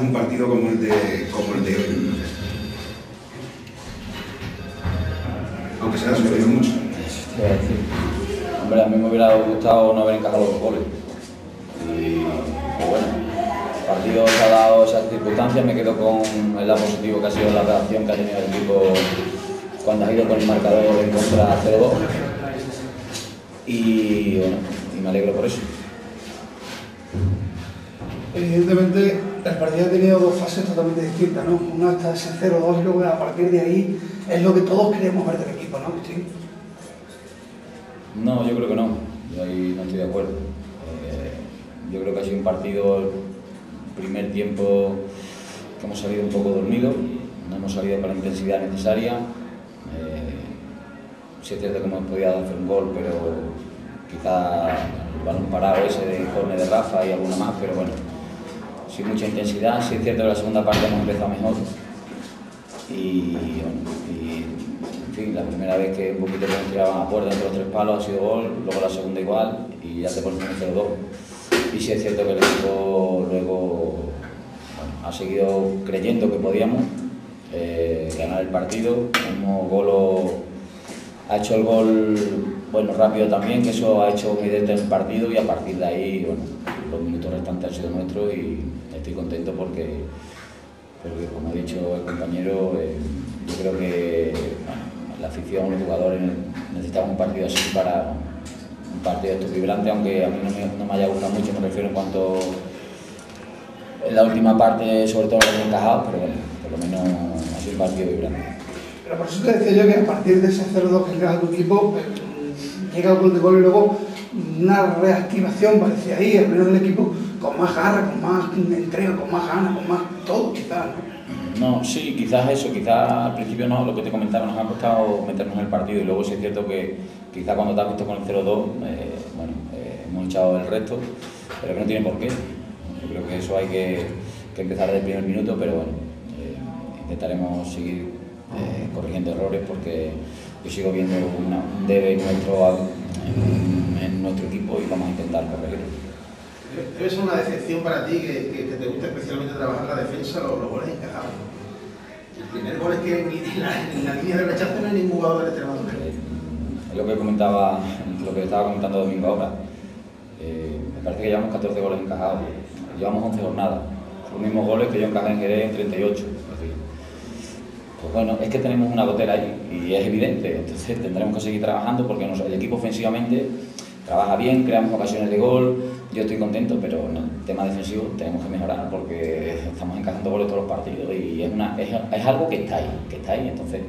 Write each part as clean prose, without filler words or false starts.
en un partido como el de hoy. Aunque se haya sufrido mucho. Hombre, a mí me hubiera gustado no haber encajado los goles. Y bueno, el partido se ha dado esas circunstancias, me quedo con el lado positivo que ha sido la reacción que ha tenido el equipo cuando ha ido con el marcador en contra 0-2. Y bueno, y me alegro por eso. Evidentemente, el partido ha tenido dos fases totalmente distintas, ¿no? Una hasta ese 0-2 y luego a partir de ahí es lo que todos queremos ver del equipo, ¿no, Agustín? No, yo creo que no. Yo ahí no estoy de acuerdo. Yo creo que ha sido un partido, el primer tiempo, que hemos salido un poco dormidos, no hemos salido con la intensidad necesaria. Sí es cierto que hemos podido hacer un gol, pero quizá el balón parado ese de córner de Rafa y alguno más, pero bueno, sin mucha intensidad. Sí es cierto que la segunda parte hemos empezado mejor y bueno, en fin, la primera vez que un poquito nos tiraban a puerta entre los tres palos ha sido gol, luego la segunda igual y ya te pones en 0-2. Y sí es cierto que el equipo luego bueno, ha seguido creyendo que podíamos ganar el partido. Golo ha hecho el gol bueno, rápido también, que eso ha hecho evidente en el partido y a partir de ahí, bueno, los minutos restantes han sido nuestros y estoy contento porque como ha dicho el compañero, yo creo que bueno, la afición, los jugadores necesitaban un partido así para un partido esto vibrante, aunque a mí no me haya gustado mucho, me refiero en cuanto en la última parte, sobre todo los encajados, pero bueno, por lo menos ha sido un partido vibrante. Pero por eso te decía yo que a partir de ese 0-2 que encaja tu equipo, llega el gol de gol y luego una reactivación parecía ahí, al menos del equipo, con más garra, con más entrega, con más ganas, con más todo, quizás, ¿no? No, sí, quizás eso, quizás al principio no, lo que te comentaba, nos ha costado meternos en el partido y luego sí es cierto que quizás cuando te has visto con el 0-2, bueno, hemos echado el resto, pero que no tiene por qué. Yo creo que eso hay que empezar desde el primer minuto, pero bueno, intentaremos seguir corrigiendo errores porque yo sigo viendo un debe nuestro en nuestro equipo y vamos a intentar corregirlo. Debe ser una decepción para ti que te gusta especialmente trabajar la defensa, los goles encajados. El primer gol es que en la línea de rechazo no hay ningún jugador del Extremadura. Es lo que comentaba, lo que estaba comentando Domingo ahora. Me parece que llevamos 14 goles encajados, llevamos 11 jornadas, los mismos goles que yo encajé en Jerez en 38. Pues bueno, es que tenemos una gotera ahí y es evidente, entonces tendremos que seguir trabajando porque el equipo ofensivamente trabaja bien, creamos ocasiones de gol, yo estoy contento, pero en el tema defensivo tenemos que mejorar porque estamos encajando goles todos los partidos y es algo que está ahí, entonces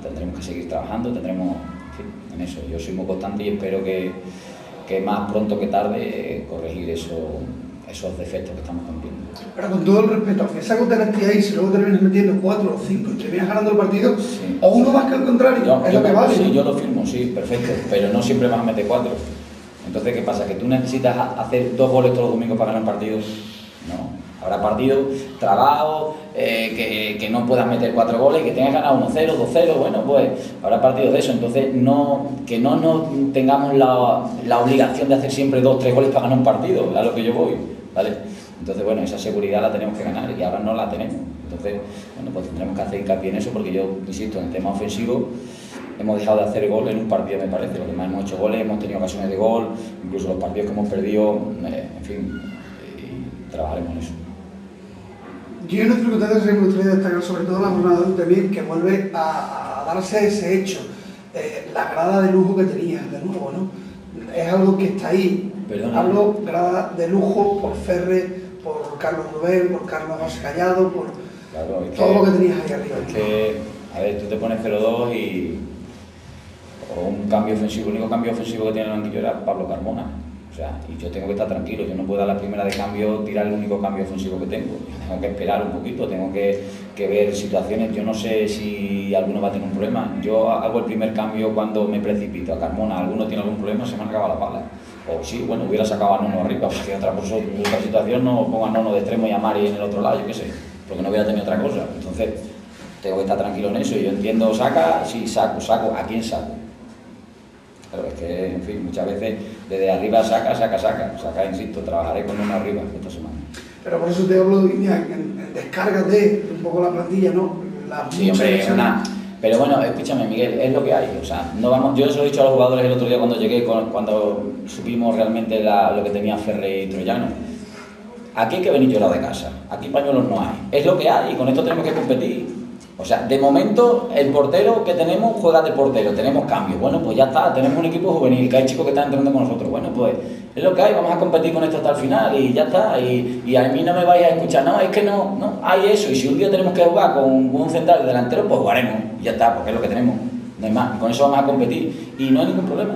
tendremos que seguir trabajando, tendremos, en fin, en eso. Yo soy muy constante y espero que más pronto que tarde corregir esos defectos que estamos cumpliendo. Pero con todo el respeto, aunque esa gotera esté ahí, si luego terminas metiendo 4 o 5 y terminas ganando el partido, sí, o uno más que el contrario, es lo que vale. Sí, yo lo firmo, sí, perfecto, pero no siempre vas a meter 4. Entonces, ¿qué pasa? ¿Que tú necesitas hacer 2 goles todos los domingos para ganar partidos? No. Habrá partidos trabados, que no puedas meter 4 goles, que tengas ganado 1-0, 2-0, bueno, pues habrá partidos de eso. Entonces, que no tengamos la obligación de hacer siempre 2 o 3 goles para ganar un partido, a lo que yo voy, ¿vale? Entonces, bueno, esa seguridad la tenemos que ganar y ahora no la tenemos. Entonces, bueno, pues tendremos que hacer hincapié en eso porque yo, insisto, en el tema ofensivo hemos dejado de hacer gol en un partido, me parece. Los demás hemos hecho goles, hemos tenido ocasiones de gol, incluso los partidos que hemos perdido, en fin, y trabajaremos en eso. Yo en nuestro contexto me gustaría destacar sobre todo la jornada de también, que vuelve a darse ese hecho, la grada de lujo que tenía, de nuevo, ¿no? Es algo que está ahí. Perdona. Hablo grada de lujo por Ferre, por Carlos Rubén, por Carlos José Callado, por claro, todo lo que tenías ahí arriba. Es que, a ver, tú te pones 0-2 y o un cambio ofensivo, el único cambio ofensivo que tiene el banquillo era Pablo Carmona. O sea, y yo tengo que estar tranquilo, yo no puedo dar la primera de cambio, tirar el único cambio ofensivo que tengo. Yo tengo que esperar un poquito, tengo que ver situaciones, yo no sé si alguno va a tener un problema. Yo hago el primer cambio cuando me precipito a Carmona, alguno tiene algún problema, se me acaba la pala. O sí, bueno, hubiera sacado a Nono arriba, porque en otra situación no pongo a Nono de extremo y a Mari en el otro lado, yo qué sé, porque no hubiera tenido otra cosa. Entonces, tengo que estar tranquilo en eso. Yo entiendo, saca, sí, saco, ¿a quién saco? Pero es que, en fin, muchas veces desde arriba saca, insisto, trabajaré con uno arriba esta semana. Pero por eso te hablo en descargas de un poco la plantilla, ¿no? Sí, hombre, pero bueno, escúchame, Miguel, es lo que hay. O sea, no vamos, yo se lo he dicho a los jugadores el otro día cuando llegué, cuando supimos realmente lo que tenía Ferre y Troyano. Aquí hay que venir llorado de casa, aquí pañuelos no hay. Es lo que hay y con esto tenemos que competir. O sea, de momento el portero que tenemos juega de portero, tenemos cambios. Bueno, pues ya está, tenemos un equipo juvenil, que hay chicos que están entrenando con nosotros. Bueno, pues es lo que hay, vamos a competir con esto hasta el final y ya está. Y a mí no me vais a escuchar, no, es que no hay eso. Y si un día tenemos que jugar con un central delantero, pues jugaremos. Y ya está, porque es lo que tenemos, no hay más. Y con eso vamos a competir y no hay ningún problema.